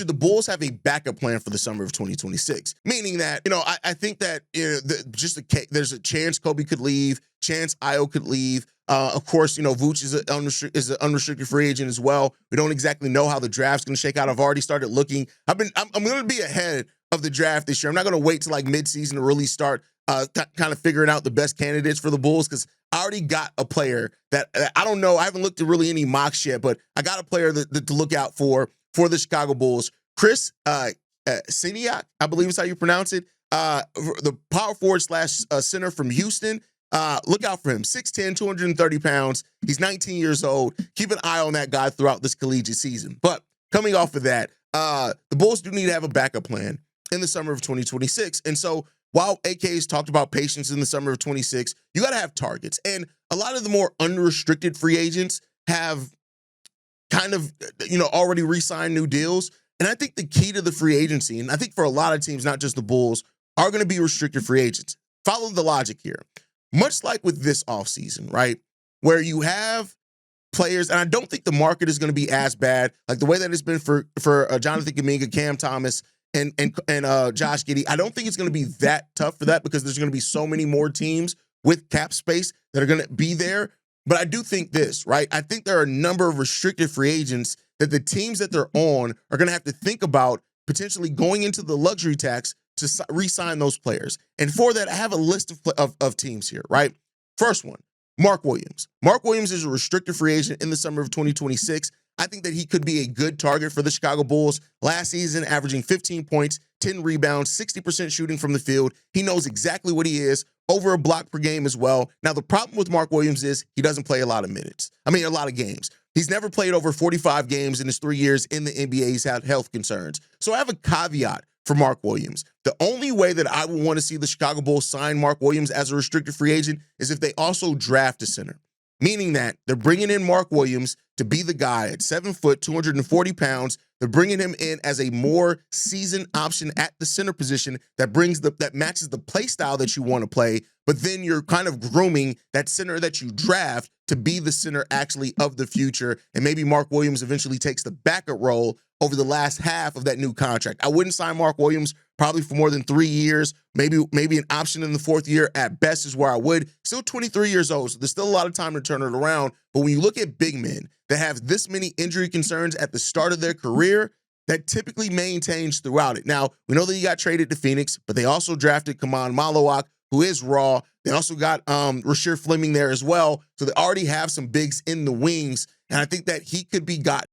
should the Bulls have a backup plan for the summer of 2026? Meaning that, I think that there's a chance Kobe could leave, chance Io could leave. Of course, Vooch is an unrestricted free agent as well. We don't exactly know how the draft's going to shake out. I've already started looking. I'm going to be ahead of the draft this year. I'm not going to wait till like midseason to really start kind of figuring out the best candidates for the Bulls, because I already got a player that I don't know. I haven't looked at really any mocks yet, but I got a player that to look out for the Chicago Bulls. Chris Siniak, I believe is how you pronounce it. The power forward / center from Houston. Look out for him. 6'10", 230 pounds. He's 19 years old. Keep an eye on that guy throughout this collegiate season. But coming off of that, the Bulls do need to have a backup plan in the summer of 2026. And so while AK has talked about patience in the summer of 26, you got to have targets. And a lot of the more unrestricted free agents have kind of, already re-signed new deals. And I think the key to the free agency, and I think for a lot of teams, not just the Bulls, are going to be restricted free agents. Follow the logic here. Much like with this offseason, right, where you have players, and I don't think the market is going to be as bad, like the way that it's been for Jonathan Kuminga, Cam Thomas, and Josh Giddey. I don't think it's going to be that tough for that, because there's going to be so many more teams with cap space that are going to be there. But I do think this, right? I think there are a number of restricted free agents that the teams that they're on are going to have to think about potentially going into the luxury tax to re-sign those players. And for that, I have a list of teams here, right? First one, Mark Williams. Mark Williams is a restricted free agent in the summer of 2026. I think that he could be a good target for the Chicago Bulls. Last season, averaging 15 points, 10 rebounds, 60% shooting from the field. He knows exactly what he is, over a block per game as well. Now, the problem with Mark Williams is he doesn't play a lot of games. He's never played over 45 games in his 3 years in the NBA. He's had health concerns. So I have a caveat for Mark Williams. The only way that I would want to see the Chicago Bulls sign Mark Williams as a restricted free agent is if they also draft a center, meaning that they're bringing in Mark Williams to be the guy at 7 foot, 240 pounds. They're bringing him in as a more seasoned option at the center position that matches the play style that you want to play, but then you're kind of grooming that center that you draft to be the center actually of the future. And maybe Mark Williams eventually takes the backup role over the last half of that new contract. I wouldn't sign Mark Williams probably for more than 3 years, maybe an option in the 4th year at best is where I would. Still 23 years old, so there's still a lot of time to turn it around. But when you look at big men that have this many injury concerns at the start of their career, that typically maintains throughout it. Now, we know that he got traded to Phoenix, but they also drafted Kaman Malawak, who is raw. They also got Rasheer Fleming there as well. So they already have some bigs in the wings. And I think that he could be got